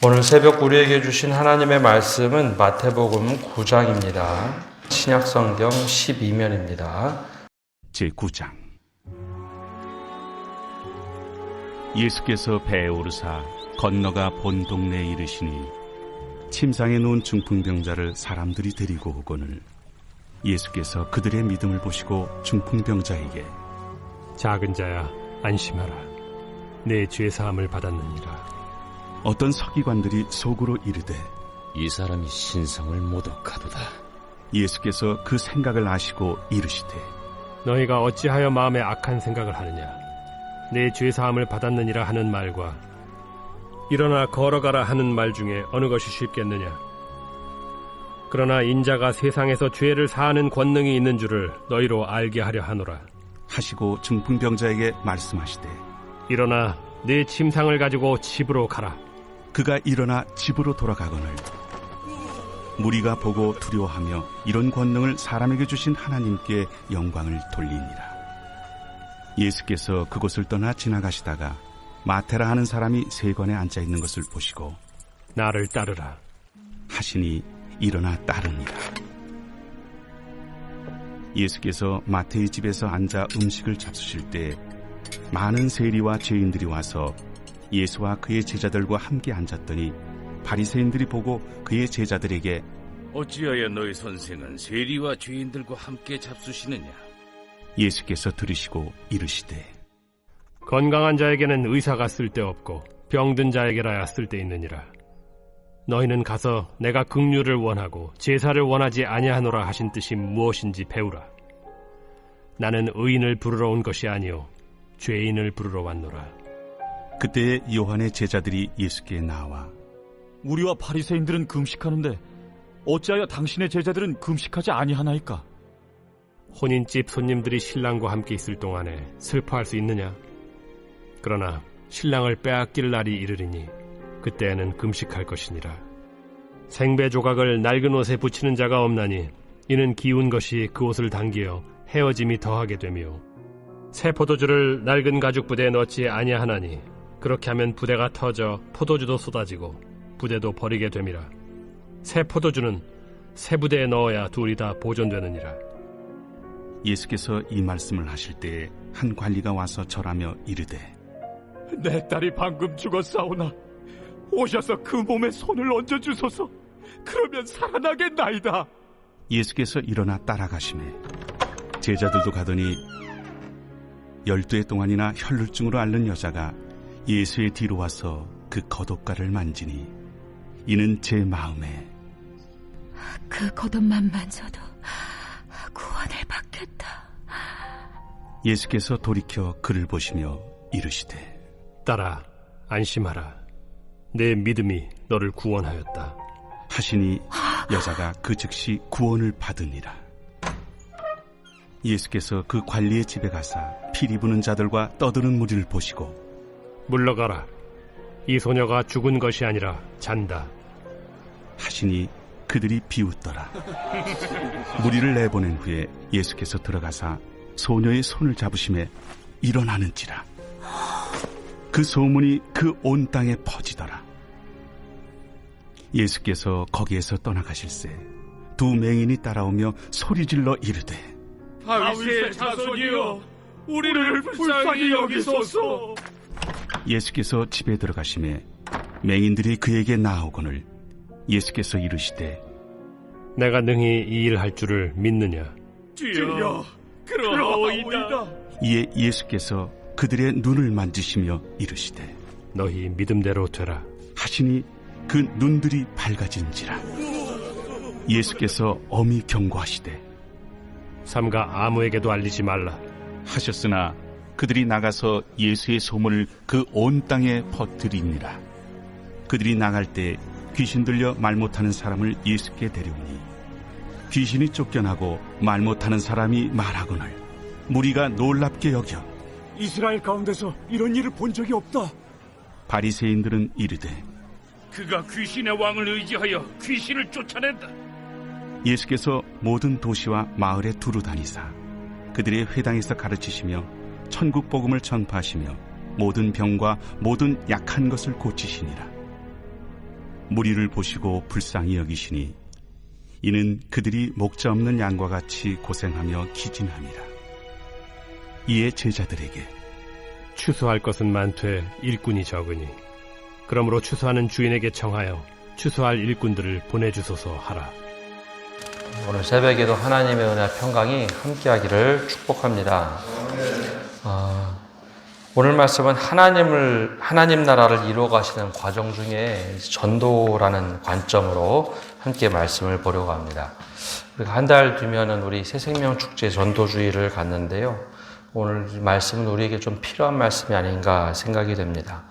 오늘 새벽 우리에게 주신 하나님의 말씀은 마태복음 9장입니다. 신약성경 12면입니다. 제9장. 예수께서 배에 오르사 건너가 본 동네에 이르시니 침상에 누운 중풍병자를 사람들이 데리고 오거늘 예수께서 그들의 믿음을 보시고 중풍병자에게 작은 자야 안심하라, 내 죄사함을 받았느니라. 어떤 서기관들이 속으로 이르되 이 사람이 신성을 모독하도다. 예수께서 그 생각을 아시고 이르시되 너희가 어찌하여 마음에 악한 생각을 하느냐. 내 죄사함을 받았느니라 하는 말과 일어나 걸어가라 하는 말 중에 어느 것이 쉽겠느냐. 그러나 인자가 세상에서 죄를 사하는 권능이 있는 줄을 너희로 알게 하려 하노라 하시고 중풍병자에게 말씀하시되 일어나 네 침상을 가지고 집으로 가라. 그가 일어나 집으로 돌아가거늘 무리가 보고 두려워하며 이런 권능을 사람에게 주신 하나님께 영광을 돌리니라. 예수께서 그곳을 떠나 지나가시다가 마태라 하는 사람이 세관에 앉아있는 것을 보시고 나를 따르라 하시니 일어나 따르니라. 예수께서 마태의 집에서 앉아 음식을 잡수실 때 많은 세리와 죄인들이 와서 예수와 그의 제자들과 함께 앉았더니 바리새인들이 보고 그의 제자들에게 어찌하여 너희 선생은 세리와 죄인들과 함께 잡수시느냐? 예수께서 들으시고 이르시되 건강한 자에게는 의사가 쓸데없고 병든 자에게라야 쓸데있느니라. 너희는 가서 내가 긍휼을 원하고 제사를 원하지 아니하노라 하신 뜻이 무엇인지 배우라. 나는 의인을 부르러 온 것이 아니요 죄인을 부르러 왔노라. 그때 요한의 제자들이 예수께 나와 우리와 바리새인들은 금식하는데 어찌하여 당신의 제자들은 금식하지 아니하나이까? 혼인집 손님들이 신랑과 함께 있을 동안에 슬퍼할 수 있느냐? 그러나 신랑을 빼앗길 날이 이르리니 그때에는 금식할 것이니라. 생배 조각을 낡은 옷에 붙이는 자가 없나니 이는 기운 것이 그 옷을 당기어 헤어짐이 더하게 되며 새 포도주를 낡은 가죽 부대에 넣지 아니하나니 그렇게 하면 부대가 터져 포도주도 쏟아지고 부대도 버리게 됨이라. 새 포도주는 새 부대에 넣어야 둘이 다 보존되느니라. 예수께서 이 말씀을 하실 때에 한 관리가 와서 절하며 이르되 내 딸이 방금 죽었사오나 오셔서 그 몸에 손을 얹어주소서. 그러면 살아나겠나이다. 예수께서 일어나 따라가시매 제자들도 가더니 12해 동안이나 혈루증으로 앓는 여자가 예수의 뒤로 와서 그 겉옷가를 만지니 이는 제 마음에 그 겉옷만 만져도 구원을 받겠다. 예수께서 돌이켜 그를 보시며 이르시되 딸아 안심하라, 내 믿음이 너를 구원하였다 하시니 여자가 그 즉시 구원을 받으니라. 예수께서 그 관리의 집에 가사 피리 부는 자들과 떠드는 무리를 보시고 물러가라, 이 소녀가 죽은 것이 아니라 잔다 하시니 그들이 비웃더라. 무리를 내보낸 후에 예수께서 들어가사 소녀의 손을 잡으심에 일어나는지라. 그 소문이 그 온 땅에 퍼지더라. 예수께서 거기에서 떠나가실새 두 맹인이 따라오며 소리질러 이르되 다윗의 자손이여 우리를 불쌍히 여기소서. 예수께서 집에 들어가심에 맹인들이 그에게 나아오거늘 예수께서 이르시되 내가 능히 이 일 할 줄을 믿느냐? 주여 그러하오이다. 이에 예수께서 그들의 눈을 만지시며 이르시되 너희 믿음대로 되라 하시니 그 눈들이 밝아진지라. 예수께서 엄히 경고하시되 삼가 아무에게도 알리지 말라 하셨으나 그들이 나가서 예수의 소문을 그 온 땅에 퍼뜨리니라. 그들이 나갈 때 귀신 들려 말 못하는 사람을 예수께 데려오니 귀신이 쫓겨나고 말 못하는 사람이 말하거늘 무리가 놀랍게 여겨 이스라엘 가운데서 이런 일을 본 적이 없다. 바리새인들은 이르되 그가 귀신의 왕을 의지하여 귀신을 쫓아낸다. 예수께서 모든 도시와 마을에 두루 다니사 그들의 회당에서 가르치시며 천국 복음을 전파하시며 모든 병과 모든 약한 것을 고치시니라. 무리를 보시고 불쌍히 여기시니 이는 그들이 목자 없는 양과 같이 고생하며 기진함이라. 이에 제자들에게 추수할 것은 많되 일꾼이 적으니 그러므로 추수하는 주인에게 청하여 추수할 일꾼들을 보내주소서 하라. 오늘 새벽에도 하나님의 은혜와 평강이 함께하기를 축복합니다. 오늘 말씀은 하나님 나라를 이루어 가시는 과정 중에 전도라는 관점으로 함께 말씀을 보려고 합니다. 우리가 한 달 뒤면은 우리 새생명 축제 전도주의를 갖는데요. 오늘 이 말씀은 우리에게 좀 필요한 말씀이 아닌가 생각이 됩니다.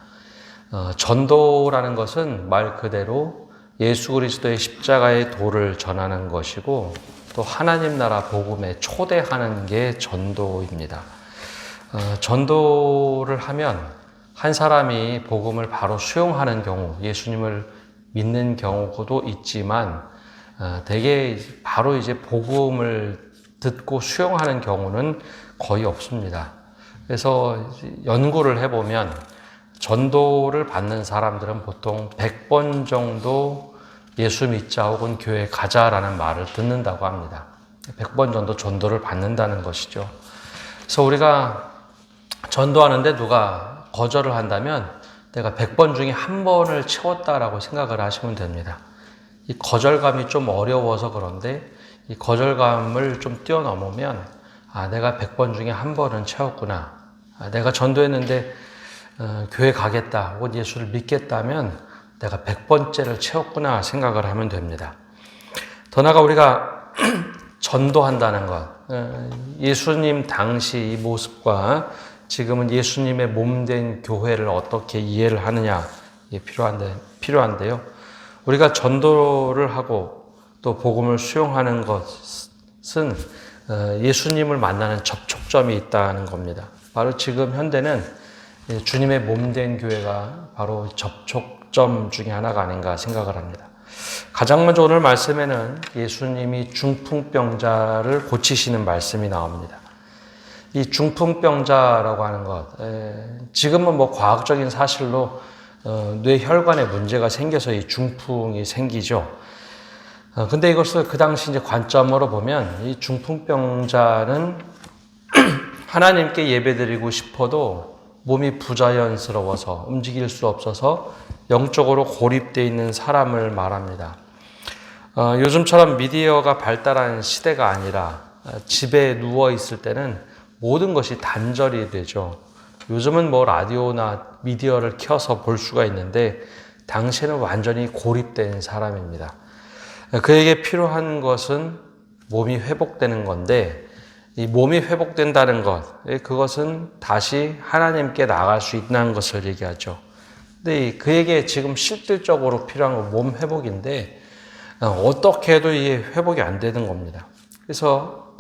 전도라는 것은 말 그대로 예수 그리스도의 십자가의 도를 전하는 것이고 또 하나님 나라 복음에 초대하는 게 전도입니다. 전도를 하면 한 사람이 복음을 바로 수용하는 경우, 예수님을 믿는 경우도 있지만 대개 바로 이제 복음을 듣고 수용하는 경우는 거의 없습니다. 그래서 연구를 해보면 전도를 받는 사람들은 보통 100번 정도 예수 믿자 혹은 교회 가자라는 말을 듣는다고 합니다. 100번 정도 전도를 받는다는 것이죠. 그래서 우리가 전도하는데 누가 거절을 한다면 내가 100번 중에 한 번을 채웠다라고 생각을 하시면 됩니다. 이 거절감이 좀 어려워서 그런데 이 거절감을 좀 뛰어넘으면 내가 100번 중에 한 번은 채웠구나. 내가 전도했는데 교회 가겠다 혹은 예수를 믿겠다면 내가 100번째를 채웠구나 생각을 하면 됩니다. 더 나아가 우리가 전도한다는 것, 예수님 당시 이 모습과 지금은 예수님의 몸된 교회를 어떻게 이해를 하느냐 필요한데요. 우리가 전도를 하고 또 복음을 수용하는 것은 예수님을 만나는 접촉점이 있다는 겁니다. 바로 지금 현대는 주님의 몸된 교회가 바로 접촉점 중에 하나가 아닌가 생각을 합니다. 가장 먼저 오늘 말씀에는 예수님이 중풍병자를 고치시는 말씀이 나옵니다. 이 중풍병자라고 하는 것, 지금은 뭐 과학적인 사실로 뇌혈관에 문제가 생겨서 이 중풍이 생기죠. 근데 이것을 그 당시 이제 관점으로 보면 이 중풍병자는 하나님께 예배드리고 싶어도 몸이 부자연스러워서 움직일 수 없어서 영적으로 고립되어 있는 사람을 말합니다. 요즘처럼 미디어가 발달한 시대가 아니라 집에 누워 있을 때는 모든 것이 단절이 되죠. 요즘은 뭐 라디오나 미디어를 켜서 볼 수가 있는데 당시에는 완전히 고립된 사람입니다. 그에게 필요한 것은 몸이 회복되는 건데 이 몸이 회복된다는 것, 그것은 다시 하나님께 나아갈 수 있다는 것을 얘기하죠. 근데 그에게 지금 실질적으로 필요한 건 몸 회복인데 어떻게 해도 이게 회복이 안 되는 겁니다. 그래서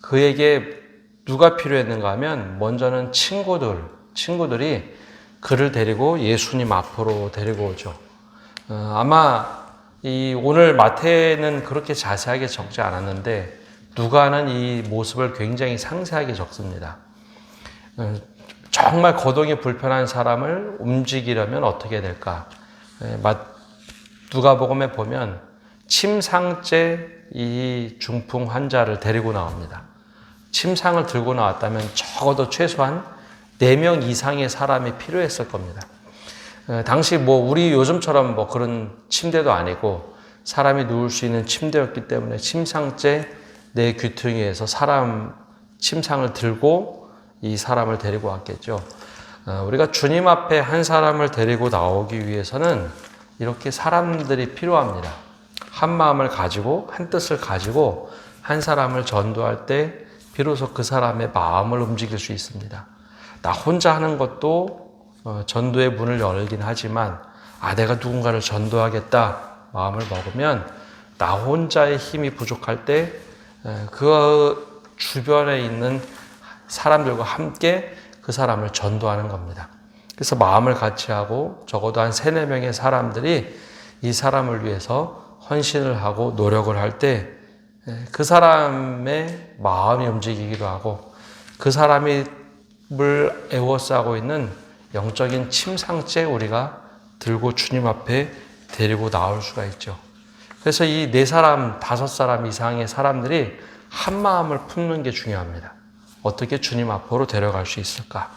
그에게 누가 필요했는가 하면 먼저는 친구들이 그를 데리고 예수님 앞으로 데리고 오죠. 아마 오늘 마태는 그렇게 자세하게 적지 않았는데 누가는 이 모습을 굉장히 상세하게 적습니다. 정말 거동이 불편한 사람을 움직이려면 어떻게 될까? 누가복음에 보면 침상째 이 중풍 환자를 데리고 나옵니다. 침상을 들고 나왔다면 적어도 최소한 4명 이상의 사람이 필요했을 겁니다. 당시 우리 요즘처럼 그런 침대도 아니고 사람이 누울 수 있는 침대였기 때문에 침상째 내 귀퉁이에서 침상을 들고 이 사람을 데리고 왔겠죠. 우리가 주님 앞에 한 사람을 데리고 나오기 위해서는 이렇게 사람들이 필요합니다. 한 마음을 가지고 한 뜻을 가지고 한 사람을 전도할 때 비로소 그 사람의 마음을 움직일 수 있습니다. 나 혼자 하는 것도 전도의 문을 열긴 하지만 내가 누군가를 전도하겠다 마음을 먹으면 나 혼자의 힘이 부족할 때 그 주변에 있는 사람들과 함께 그 사람을 전도하는 겁니다. 그래서 마음을 같이 하고 적어도 한 3-4명의 사람들이 이 사람을 위해서 헌신을 하고 노력을 할 때 그 사람의 마음이 움직이기도 하고 그 사람이 물 에워싸고 있는 영적인 침상째 우리가 들고 주님 앞에 데리고 나올 수가 있죠. 그래서 이 4사람, 5사람 이상의 사람들이 한 마음을 품는 게 중요합니다. 어떻게 주님 앞으로 데려갈 수 있을까?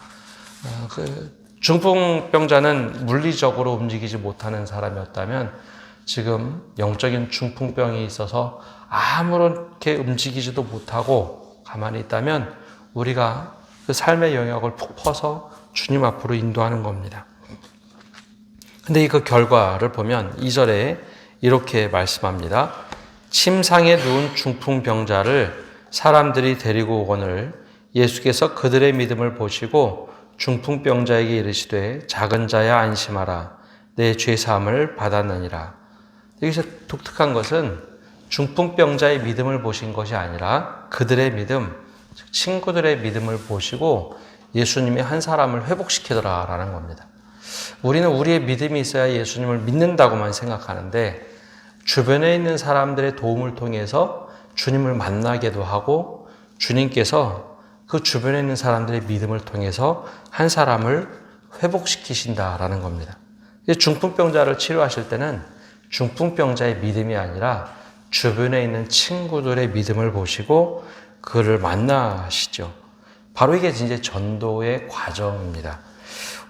중풍병자는 물리적으로 움직이지 못하는 사람이었다면 지금 영적인 중풍병이 있어서 아무렇게 움직이지도 못하고 가만히 있다면 우리가 그 삶의 영역을 푹 퍼서 주님 앞으로 인도하는 겁니다. 근데 그 결과를 보면 2절에 이렇게 말씀합니다. 침상에 누운 중풍병자를 사람들이 데리고 오거늘 예수께서 그들의 믿음을 보시고 중풍병자에게 이르시되 작은 자야 안심하라 내 죄사함을 받았느니라. 여기서 독특한 것은 중풍병자의 믿음을 보신 것이 아니라 그들의 믿음, 친구들의 믿음을 보시고 예수님이 한 사람을 회복시키더라라는 겁니다. 우리는 우리의 믿음이 있어야 예수님을 믿는다고만 생각하는데 주변에 있는 사람들의 도움을 통해서 주님을 만나게도 하고 주님께서 그 주변에 있는 사람들의 믿음을 통해서 한 사람을 회복시키신다라는 겁니다. 중풍병자를 치료하실 때는 중풍병자의 믿음이 아니라 주변에 있는 친구들의 믿음을 보시고 그를 만나시죠. 바로 이게 이제 전도의 과정입니다.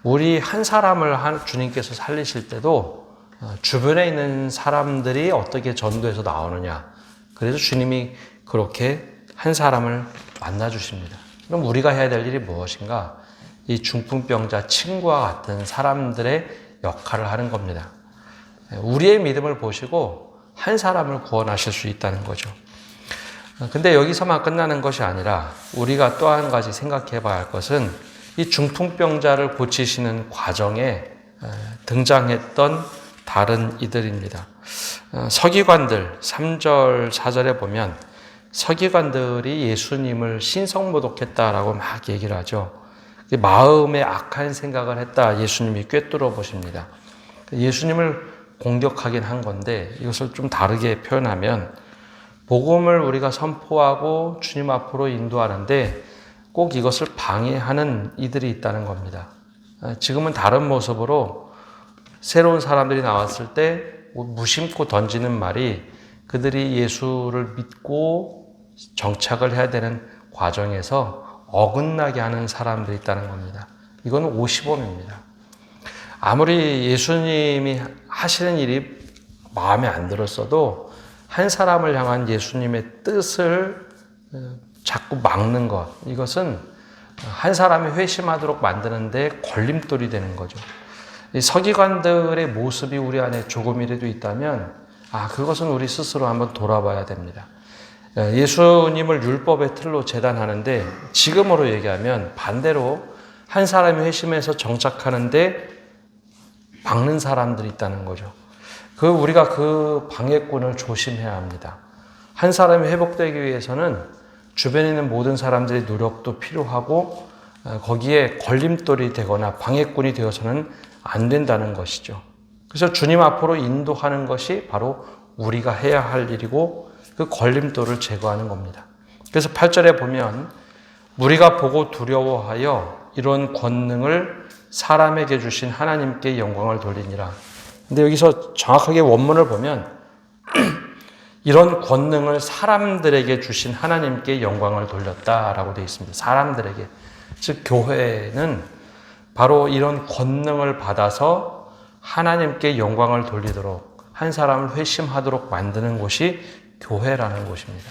우리 한 사람을 주님께서 살리실 때도 주변에 있는 사람들이 어떻게 전도해서 나오느냐. 그래서 주님이 그렇게 한 사람을 만나주십니다. 그럼 우리가 해야 될 일이 무엇인가? 이 중풍병자 친구와 같은 사람들의 역할을 하는 겁니다. 우리의 믿음을 보시고 한 사람을 구원하실 수 있다는 거죠. 근데 여기서만 끝나는 것이 아니라 우리가 또 한 가지 생각해 봐야 할 것은 이 중풍병자를 고치시는 과정에 등장했던 다른 이들입니다. 서기관들 3절 4절에 보면 서기관들이 예수님을 신성모독했다라고 막 얘기를 하죠. 마음에 악한 생각을 했다 예수님이 꿰뚫어 보십니다. 예수님을 공격하긴 한 건데 이것을 좀 다르게 표현하면 복음을 우리가 선포하고 주님 앞으로 인도하는데 꼭 이것을 방해하는 이들이 있다는 겁니다. 지금은 다른 모습으로 새로운 사람들이 나왔을 때 무심코 던지는 말이 그들이 예수를 믿고 정착을 해야 되는 과정에서 어긋나게 하는 사람들이 있다는 겁니다. 이건 오시범입니다. 아무리 예수님이 하시는 일이 마음에 안 들었어도 한 사람을 향한 예수님의 뜻을 자꾸 막는 것, 이것은 한 사람이 회심하도록 만드는데 걸림돌이 되는 거죠. 이 서기관들의 모습이 우리 안에 조금이라도 있다면 그것은 우리 스스로 한번 돌아봐야 됩니다. 예수님을 율법의 틀로 재단하는데 지금으로 얘기하면 반대로 한 사람이 회심해서 정착하는데 막는 사람들이 있다는 거죠. 우리가 그 방해꾼을 조심해야 합니다. 한 사람이 회복되기 위해서는 주변에 있는 모든 사람들의 노력도 필요하고 거기에 걸림돌이 되거나 방해꾼이 되어서는 안 된다는 것이죠. 그래서 주님 앞으로 인도하는 것이 바로 우리가 해야 할 일이고 그 걸림돌을 제거하는 겁니다. 그래서 8절에 보면 우리가 보고 두려워하여 이런 권능을 사람에게 주신 하나님께 영광을 돌리니라. 근데 여기서 정확하게 원문을 보면 이런 권능을 사람들에게 주신 하나님께 영광을 돌렸다라고 되어 있습니다. 사람들에게. 즉 교회는 바로 이런 권능을 받아서 하나님께 영광을 돌리도록 한 사람을 회심하도록 만드는 곳이 교회라는 곳입니다.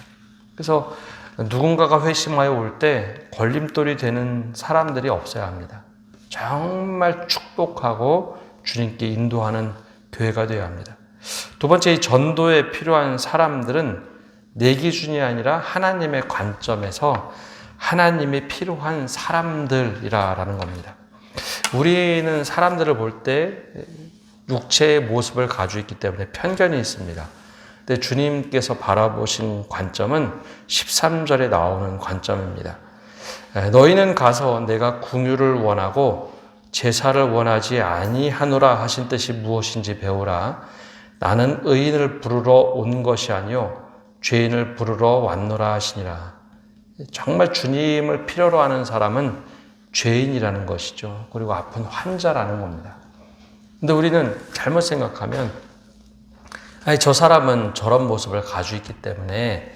그래서 누군가가 회심하여 올 때 걸림돌이 되는 사람들이 없어야 합니다. 정말 축복하고 주님께 인도하는 교회가 되어야 합니다. 두 번째, 이 전도에 필요한 사람들은 내 기준이 아니라 하나님의 관점에서 하나님이 필요한 사람들이라는 겁니다. 우리는 사람들을 볼 때 육체의 모습을 가지고 있기 때문에 편견이 있습니다. 근데 주님께서 바라보신 관점은 13절에 나오는 관점입니다. 너희는 가서 내가 궁유를 원하고 제사를 원하지 아니하노라 하신 뜻이 무엇인지 배우라. 나는 의인을 부르러 온 것이 아니요 죄인을 부르러 왔노라 하시니라. 정말 주님을 필요로 하는 사람은 죄인이라는 것이죠. 그리고 아픈 환자라는 겁니다. 근데 우리는 잘못 생각하면 아니, 저 사람은 저런 모습을 가지고 있기 때문에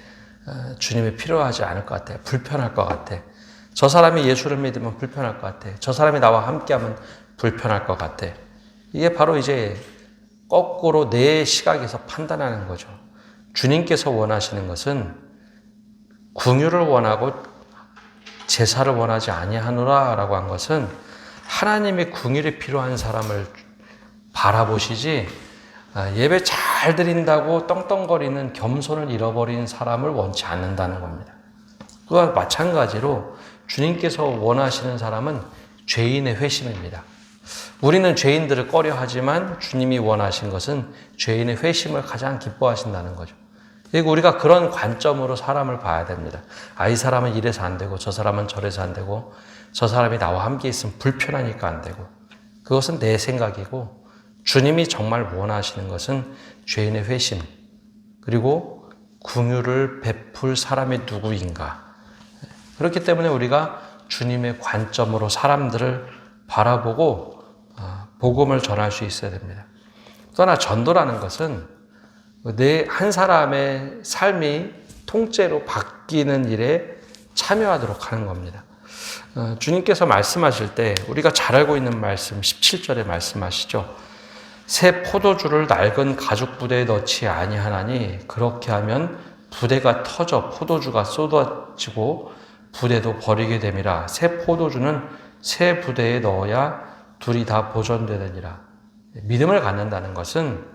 주님이 필요하지 않을 것 같아. 불편할 것 같아. 저 사람이 예수를 믿으면 불편할 것 같아. 저 사람이 나와 함께하면 불편할 것 같아. 이게 바로 이제 거꾸로 내 시각에서 판단하는 거죠. 주님께서 원하시는 것은 긍휼을 원하고 제사를 원하지 아니하노라라고 한 것은 하나님의 긍휼이 필요한 사람을 바라보시지 예배 잘 드린다고 떵떵거리는 겸손을 잃어버린 사람을 원치 않는다는 겁니다. 그와 마찬가지로 주님께서 원하시는 사람은 죄인의 회심입니다. 우리는 죄인들을 꺼려하지만 주님이 원하신 것은 죄인의 회심을 가장 기뻐하신다는 거죠. 그리고 우리가 그런 관점으로 사람을 봐야 됩니다. 이 사람은 이래서 안 되고 저 사람은 저래서 안 되고 저 사람이 나와 함께 있으면 불편하니까 안 되고 그것은 내 생각이고 주님이 정말 원하시는 것은 죄인의 회심 그리고 긍휼을 베풀 사람이 누구인가. 그렇기 때문에 우리가 주님의 관점으로 사람들을 바라보고 복음을 전할 수 있어야 됩니다. 또 하나 전도라는 것은 내 한 사람의 삶이 통째로 바뀌는 일에 참여하도록 하는 겁니다. 주님께서 말씀하실 때 우리가 잘 알고 있는 말씀 17절에 말씀하시죠. 새 포도주를 낡은 가죽 부대에 넣지 아니하나니 그렇게 하면 부대가 터져 포도주가 쏟아지고 부대도 버리게 됨이라. 새 포도주는 새 부대에 넣어야 둘이 다 보존되느니라. 믿음을 갖는다는 것은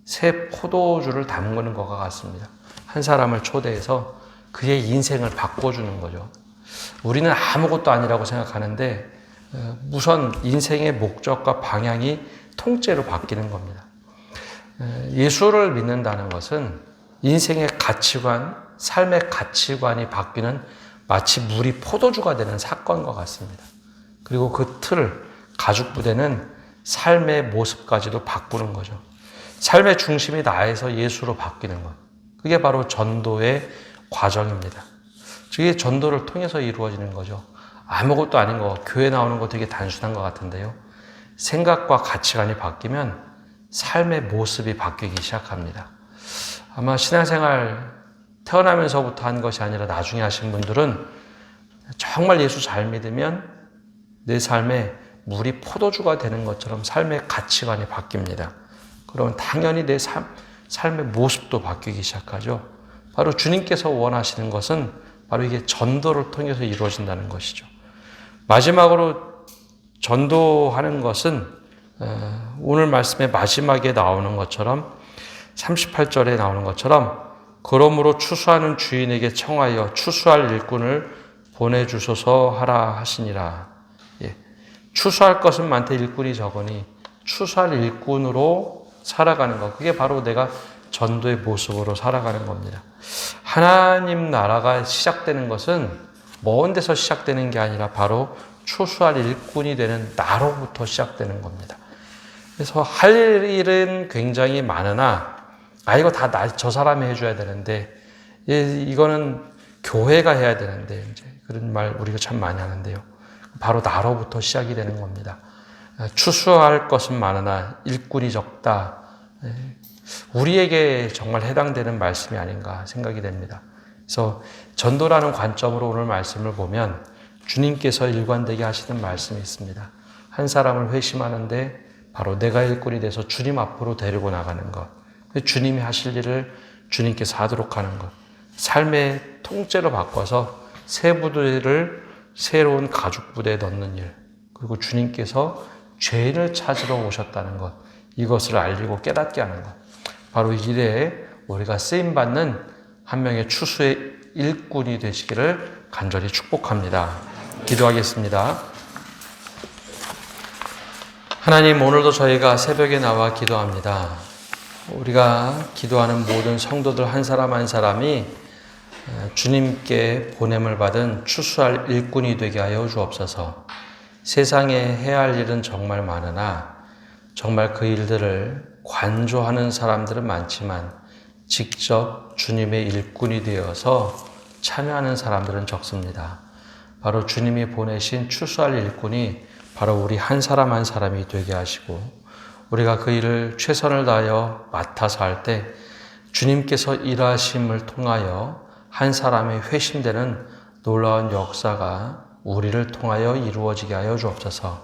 새 포도주를 담그는 것과 같습니다. 한 사람을 초대해서 그의 인생을 바꿔주는 거죠. 우리는 아무것도 아니라고 생각하는데 우선 인생의 목적과 방향이 통째로 바뀌는 겁니다. 예수를 믿는다는 것은 인생의 가치관, 삶의 가치관이 바뀌는 마치 물이 포도주가 되는 사건과 같습니다. 그리고 그 틀, 가죽 부대는 삶의 모습까지도 바꾸는 거죠. 삶의 중심이 나에서 예수로 바뀌는 것. 그게 바로 전도의 과정입니다. 그게 전도를 통해서 이루어지는 거죠. 아무것도 아닌 거, 교회 나오는 거 되게 단순한 것 같은데요. 생각과 가치관이 바뀌면 삶의 모습이 바뀌기 시작합니다. 아마 신앙생활 태어나면서부터 한 것이 아니라 나중에 하신 분들은 정말 예수 잘 믿으면 내 삶에 물이 포도주가 되는 것처럼 삶의 가치관이 바뀝니다. 그러면 당연히 내 삶의 모습도 바뀌기 시작하죠. 바로 주님께서 원하시는 것은 바로 이게 전도를 통해서 이루어진다는 것이죠. 마지막으로 전도하는 것은 오늘 말씀의 마지막에 나오는 것처럼 38절에 나오는 것처럼 그러므로 추수하는 주인에게 청하여 추수할 일꾼을 보내주소서 하라 하시니라. 예. 추수할 것은 많되 일꾼이 적으니 추수할 일꾼으로 살아가는 것. 그게 바로 내가 전도의 모습으로 살아가는 겁니다. 하나님 나라가 시작되는 것은 먼 데서 시작되는 게 아니라 바로 추수할 일꾼이 되는 나로부터 시작되는 겁니다. 그래서 할 일은 굉장히 많으나 이거 다 저 사람이 해줘야 되는데 이거는 교회가 해야 되는데 이제 그런 말 우리가 참 많이 하는데요. 바로 나로부터 시작이 되는 겁니다. 추수할 것은 많으나 일꾼이 적다. 우리에게 정말 해당되는 말씀이 아닌가 생각이 됩니다. 그래서 전도라는 관점으로 오늘 말씀을 보면 주님께서 일관되게 하시는 말씀이 있습니다. 한 사람을 회심하는데 바로 내가 일꾼이 돼서 주님 앞으로 데리고 나가는 것. 주님이 하실 일을 주님께서 하도록 하는 것. 삶의 통째로 바꿔서 새 부대를 새로운 가죽 부대에 넣는 일. 그리고 주님께서 죄인을 찾으러 오셨다는 것. 이것을 알리고 깨닫게 하는 것. 바로 이 일에 우리가 쓰임받는 한 명의 추수의 일꾼이 되시기를 간절히 축복합니다. 기도하겠습니다. 하나님, 오늘도 저희가 새벽에 나와 기도합니다. 우리가 기도하는 모든 성도들 한 사람 한 사람이 주님께 보냄을 받은 추수할 일꾼이 되게 하여 주옵소서. 세상에 해야 할 일은 정말 많으나 정말 그 일들을 관조하는 사람들은 많지만 직접 주님의 일꾼이 되어서 참여하는 사람들은 적습니다. 바로 주님이 보내신 추수할 일꾼이 바로 우리 한 사람 한 사람이 되게 하시고 우리가 그 일을 최선을 다하여 맡아서 할 때 주님께서 일하심을 통하여 한 사람의 회심되는 놀라운 역사가 우리를 통하여 이루어지게 하여 주옵소서.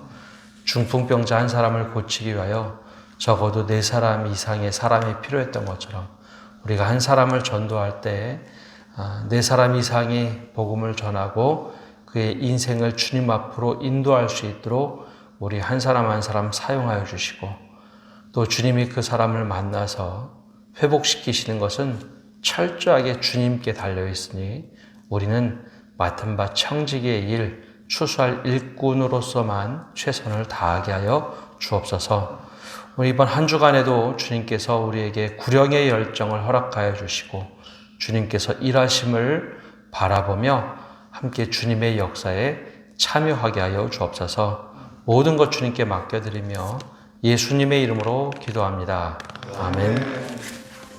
중풍병자 한 사람을 고치기 위하여 적어도 4사람 이상의 사람이 필요했던 것처럼 우리가 한 사람을 전도할 때 4사람 이상이 복음을 전하고 그의 인생을 주님 앞으로 인도할 수 있도록 우리 한 사람 한 사람 사용하여 주시고, 또 주님이 그 사람을 만나서 회복시키시는 것은 철저하게 주님께 달려있으니 우리는 맡은 바 청지기의 일, 추수할 일꾼으로서만 최선을 다하게 하여 주옵소서. 우리 이번 한 주간에도 주님께서 우리에게 구령의 열정을 허락하여 주시고 주님께서 일하심을 바라보며 함께 주님의 역사에 참여하게 하여 주옵소서. 모든 것 주님께 맡겨드리며 예수님의 이름으로 기도합니다. 아멘.